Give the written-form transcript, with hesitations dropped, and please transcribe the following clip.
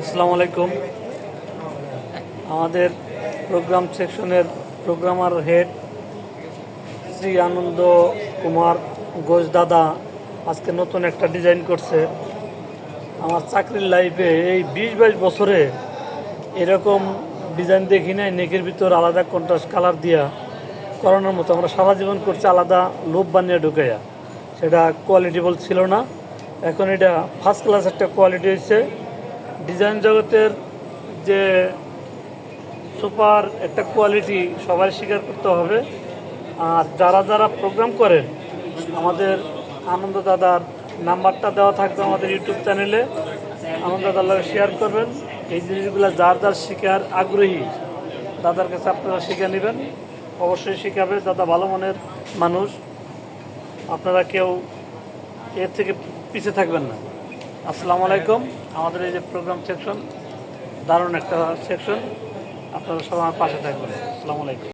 আসসালামু আলাইকুম। আমাদের প্রোগ্রাম সেকশনের প্রোগ্রামার হেড শ্রী আনন্দ কুমার ঘোষ দাদা আজকে নতুন একটা ডিজাইন করছে। আমার চাকরির লাইফে এই 20-22 বছরে এরকম ডিজাইন দেখি নাই। নেকের ভিতর আলাদা কন্ট্রাস্ট কালার দিয়া করানোর মতো আমরা সারা জীবন করছি আলাদা লোভ বানিয়ে ঢুকাইয়া, সেটা কোয়ালিটিবল ছিল না। এখন এটা ফার্স্ট ক্লাস একটা কোয়ালিটি হয়েছে। ডিজাইন জগতের যে সুপার একটা কোয়ালিটি সবাই স্বীকার করতে হবে। আর যারা যারা প্রোগ্রাম করেন, আমাদের আনন্দ দাদার নাম্বারটা দেওয়া থাকবে আমাদের ইউটিউব চ্যানেলে। আনন্দ দাদার শেয়ার করবেন। এই জিনিসগুলো যার যার শিখার আগ্রহী দাদার কাছে আপনারা শিখে নেবেন, অবশ্যই শিখাবে। দাদা ভালো মনের মানুষ, আপনারা কেউ এর থেকে পিছিয়ে থাকবেন না। আসসালামু আলাইকুম। আমাদের এই যে প্রোগ্রাম সেকশন দারুণ একটা সেকশন, আপনারা সবাই আমার পাশে থাকবেন। আসসালামু আলাইকুম।